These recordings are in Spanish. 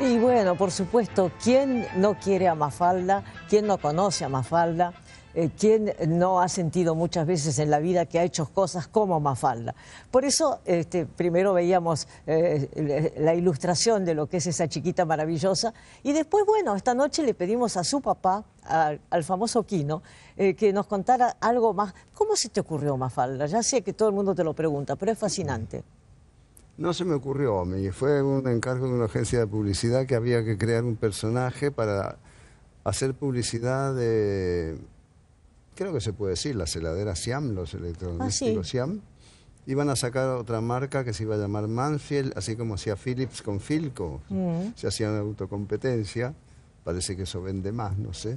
Y bueno, por supuesto, ¿quién no quiere a Mafalda? ¿Quién no conoce a Mafalda? ¿Quién no ha sentido muchas veces en la vida que ha hecho cosas como Mafalda? Por eso, primero veíamos la ilustración de lo que es esa chiquita maravillosa y después, bueno, esta noche le pedimos a su papá, al famoso Quino, que nos contara algo más. ¿Cómo se te ocurrió Mafalda? Ya sé que todo el mundo te lo pregunta, pero es fascinante. No se me ocurrió a mí, fue un encargo de una agencia de publicidad que había que crear un personaje para hacer publicidad de, creo que se puede decir, las heladeras Siam, los electrodomésticos Siam. Iban a sacar otra marca que se iba a llamar Mansfield, así como hacía Philips con Philco, se hacía una autocompetencia, parece que eso vende más, no sé.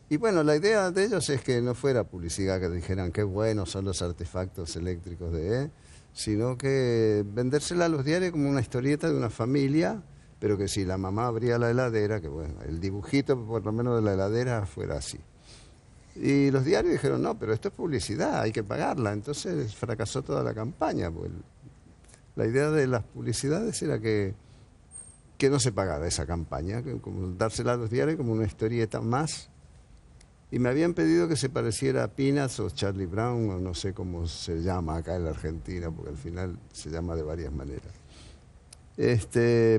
Y bueno, la idea de ellos es que no fuera publicidad, que dijeran qué buenos son los artefactos eléctricos de sino que vendérsela a los diarios como una historieta de una familia, pero que si la mamá abría la heladera, que bueno, el dibujito por lo menos de la heladera fuera así. Y los diarios dijeron, no, pero esto es publicidad, hay que pagarla. Entonces fracasó toda la campaña. Pues la idea de las publicidades era que no se pagara esa campaña, que como dársela a los diarios como una historieta más. Y me habían pedido que se pareciera a Peanuts o Charlie Brown, o no sé cómo se llama acá en la Argentina, porque al final se llama de varias maneras.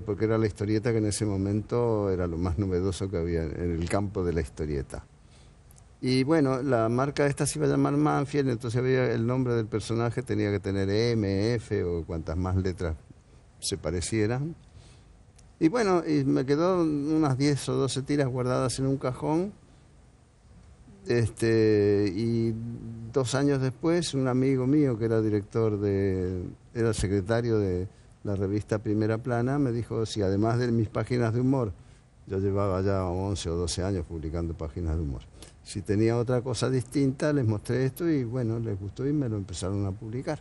Porque era la historieta que en ese momento era lo más novedoso que había en el campo de la historieta. Y bueno, la marca esta se iba a llamar Mansfield, entonces había el nombre del personaje, tenía que tener M, F o cuantas más letras se parecieran. Y bueno, y me quedó unas 10 o 12 tiras guardadas en un cajón. Y 2 años después, un amigo mío que era era secretario de la revista Primera Plana, me dijo si además de mis páginas de humor, yo llevaba ya 11 o 12 años publicando páginas de humor, si tenía otra cosa distinta, les mostré esto y bueno, les gustó y me lo empezaron a publicar.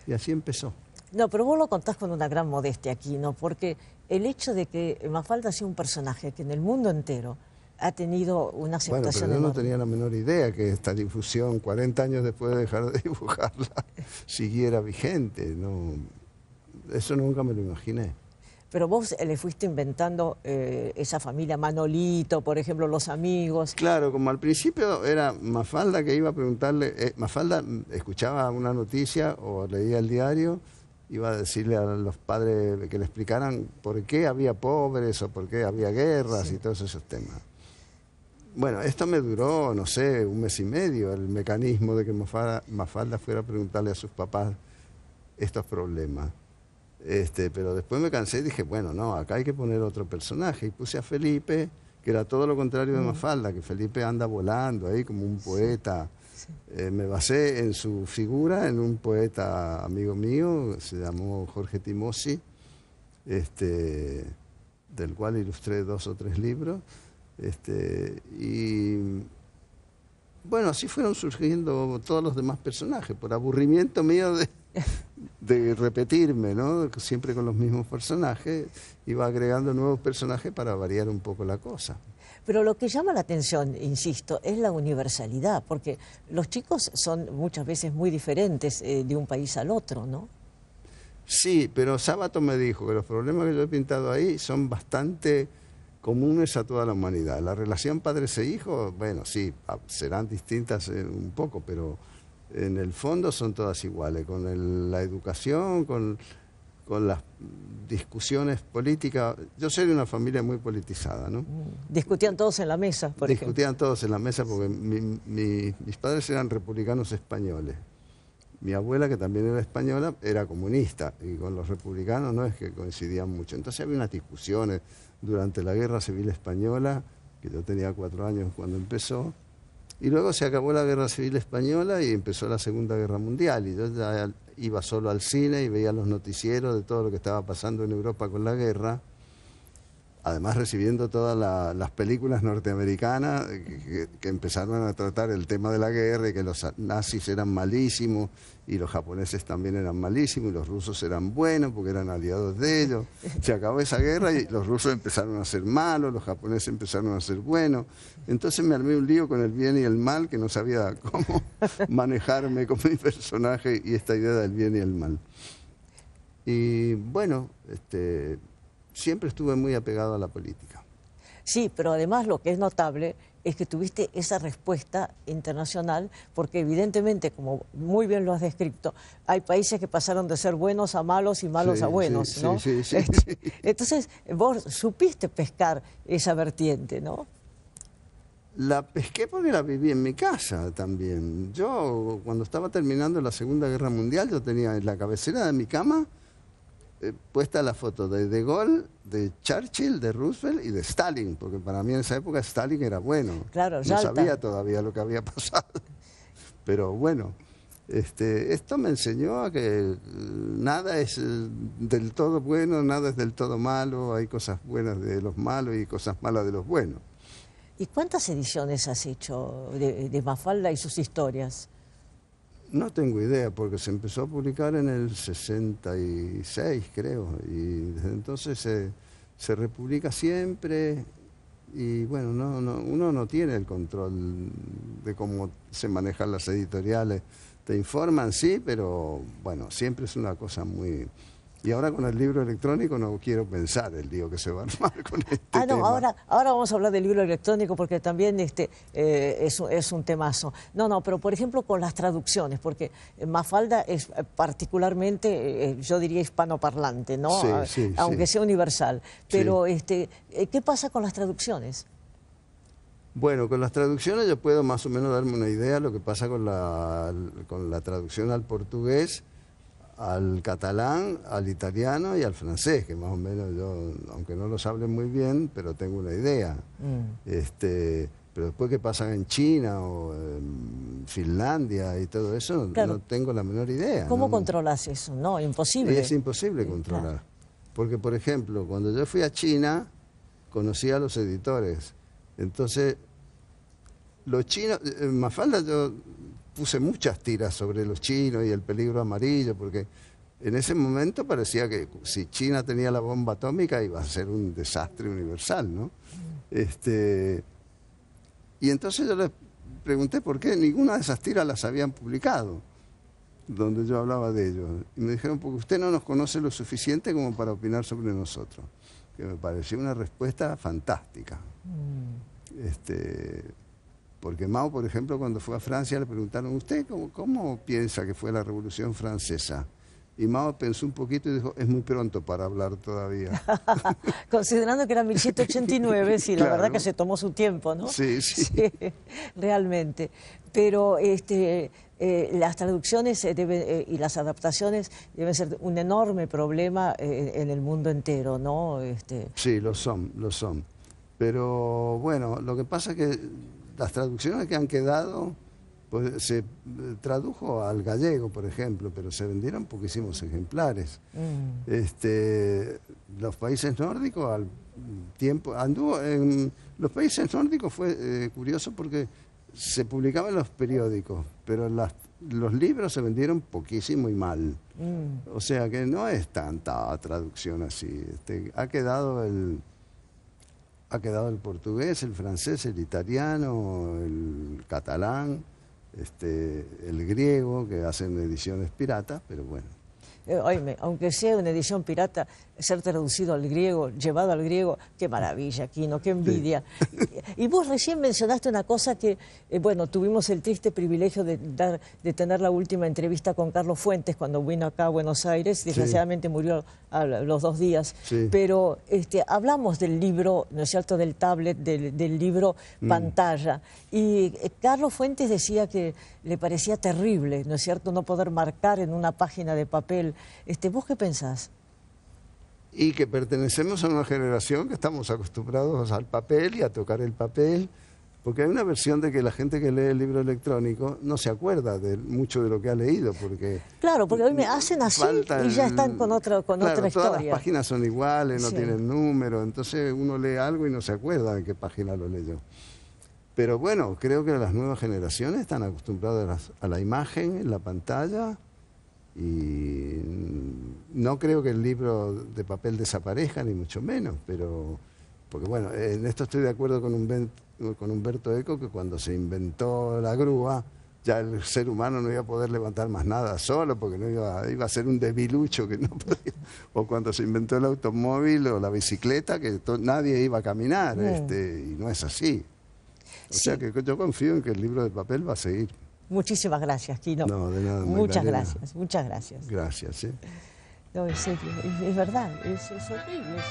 Y así empezó. No, pero vos lo contás con una gran modestia aquí, ¿no? Porque el hecho de que Mafalda sea un personaje que en el mundo entero ha tenido una aceptación Bueno, pero yo enorme. no tenía la menor idea que esta difusión, 40 años después de dejar de dibujarla, siguiera vigente. No, eso nunca me lo imaginé. Pero vos le fuiste inventando esa familia Manolito, por ejemplo, los amigos. Claro, como al principio era Mafalda que iba a preguntarle, Mafalda escuchaba una noticia o leía el diario, iba a decirle a los padres que le explicaran por qué había pobres o por qué había guerras y todos esos temas. Bueno, esto me duró, no sé, 1 mes y medio, el mecanismo de que Mafalda fuera a preguntarle a sus papás estos problemas. Pero después me cansé y dije, bueno, no, acá hay que poner otro personaje. Y puse a Felipe, que era todo lo contrario de Mafalda, que Felipe anda volando ahí como un poeta. Me basé en su figura, en un poeta amigo mío, se llamó Jorge Timossi, del cual ilustré 2 o 3 libros. Y bueno, así fueron surgiendo todos los demás personajes, por aburrimiento mío de repetirme, ¿no? Siempre con los mismos personajes, iba agregando nuevos personajes para variar un poco la cosa. Pero lo que llama la atención, insisto, es la universalidad, porque los chicos son muchas veces muy diferentes de un país al otro, ¿no? Sí, pero Sábato me dijo que los problemas que yo he pintado ahí son bastante comunes a toda la humanidad. La relación padres e hijos, bueno, sí, serán distintas un poco, pero en el fondo son todas iguales, con la educación, con las discusiones políticas. Yo soy de una familia muy politizada, ¿no? Discutían todos en la mesa, por ejemplo. Discutían todos en la mesa porque mis padres eran republicanos españoles. Mi abuela, que también era española, era comunista, y con los republicanos no es que coincidían mucho. Entonces había unas discusiones durante la Guerra Civil Española, que yo tenía 4 años cuando empezó, y luego se acabó la Guerra Civil Española y empezó la Segunda Guerra Mundial, y yo ya iba solo al cine y veía los noticieros de todo lo que estaba pasando en Europa con la guerra, además recibiendo todas las películas norteamericanas que empezaron a tratar el tema de la guerra y que los nazis eran malísimos y los japoneses también eran malísimos y los rusos eran buenos porque eran aliados de ellos. Se acabó esa guerra y los rusos empezaron a ser malos, los japoneses empezaron a ser buenos. Entonces me armé un lío con el bien y el mal que no sabía cómo manejarme con mi personaje y esta idea del bien y el mal. Y bueno, siempre estuve muy apegado a la política. Sí, pero además lo que es notable es que tuviste esa respuesta internacional, porque evidentemente, como muy bien lo has descrito, hay países que pasaron de ser buenos a malos y malos Sí, a buenos, sí, ¿no? sí, sí, sí. Entonces, vos supiste pescar esa vertiente, ¿no? La pesqué porque la viví en mi casa también. Yo, cuando estaba terminando la Segunda Guerra Mundial, yo tenía en la cabecera de mi cama puesta la foto de Gaulle, de Churchill, de Roosevelt y de Stalin, porque para mí en esa época Stalin era bueno. Claro, no Yalta. sabía todavía lo que había pasado. Pero bueno, esto me enseñó a que nada es del todo bueno, nada es del todo malo, hay cosas buenas de los malos y cosas malas de los buenos. ¿Y cuántas ediciones has hecho de Mafalda y sus historias? No tengo idea, porque se empezó a publicar en el 66, creo, y desde entonces se republica siempre, y bueno, uno no tiene el control de cómo se manejan las editoriales. Te informan, sí, pero bueno, siempre es una cosa muy... Y ahora con el libro electrónico no quiero pensar el lío que se va a armar con este tema. Ahora vamos a hablar del libro electrónico porque también es un temazo. No, pero por ejemplo con las traducciones, porque Mafalda es particularmente, yo diría hispanoparlante, ¿no? Sí, aunque sí. sea universal. Pero Sí. ¿qué pasa con las traducciones? Bueno, con las traducciones yo puedo más o menos darme una idea de lo que pasa con la traducción al portugués, al catalán, al italiano y al francés, que más o menos yo, aunque no los hable muy bien, pero tengo una idea. Pero después qué pasa en China o en Finlandia y todo eso, Claro. no tengo la menor idea. ¿Cómo ¿no? controlas eso? No, imposible. Es imposible controlar. Claro. Porque, por ejemplo, cuando yo fui a China, conocí a los editores. Entonces, los chinos, en Mafalda yo puse muchas tiras sobre los chinos y el peligro amarillo, porque en ese momento parecía que si China tenía la bomba atómica iba a ser un desastre universal, ¿no? Y entonces yo les pregunté por qué ninguna de esas tiras las habían publicado, donde yo hablaba de ellos. Y me dijeron, porque usted no nos conoce lo suficiente como para opinar sobre nosotros. Que me pareció una respuesta fantástica. Porque Mao, por ejemplo, cuando fue a Francia le preguntaron, ¿usted cómo piensa que fue la Revolución Francesa? Y Mao pensó un poquito y dijo, es muy pronto para hablar todavía. Considerando que era 1789, sí, la Claro. verdad que se tomó su tiempo, ¿no? Sí. Realmente. Pero las traducciones y las adaptaciones deben ser un enorme problema en el mundo entero, ¿no? Sí, lo son. Pero bueno, lo que pasa es que las traducciones que han quedado, pues se tradujo al gallego, por ejemplo, pero se vendieron poquísimos ejemplares. Los países nórdicos al tiempo anduvo en los países nórdicos fue curioso porque se publicaban en los periódicos, pero los libros se vendieron poquísimo y mal. O sea que no es tanta traducción así. Ha quedado el portugués, el francés, el italiano, el catalán, el griego, que hacen ediciones piratas, pero bueno. Oíme, aunque sea una edición pirata, ser traducido al griego, llevado al griego, qué maravilla, Quino, qué envidia. Sí. Y vos recién mencionaste una cosa que, bueno, tuvimos el triste privilegio de tener la última entrevista con Carlos Fuentes cuando vino acá a Buenos Aires, desgraciadamente murió a los 2 días, pero hablamos del libro, ¿no es cierto?, del tablet, del libro pantalla, y Carlos Fuentes decía que le parecía terrible, ¿no es cierto?, no poder marcar en una página de papel. ¿Vos qué pensás? Y que pertenecemos a una generación que estamos acostumbrados al papel y a tocar el papel, porque hay una versión de que la gente que lee el libro electrónico no se acuerda de mucho de lo que ha leído, porque... Claro, porque hoy me hacen así y ya están con otra historia. Todas las páginas son iguales, no tienen número, entonces uno lee algo y no se acuerda de qué página lo leyó. Pero bueno, creo que las nuevas generaciones están acostumbradas a la imagen en la pantalla, y no creo que el libro de papel desaparezca, ni mucho menos, pero porque bueno, en esto estoy de acuerdo con Humberto Eco, que cuando se inventó la grúa ya el ser humano no iba a poder levantar más nada solo, porque no iba a ser un debilucho que no podía. O cuando se inventó el automóvil o la bicicleta, que nadie iba a caminar, y no es así. O sea que yo confío en que el libro de papel va a seguir. Muchísimas gracias, Quino. No, de nada. Muchas gracias, muchas gracias. Gracias, ¿eh? No, en serio, es verdad, es horrible.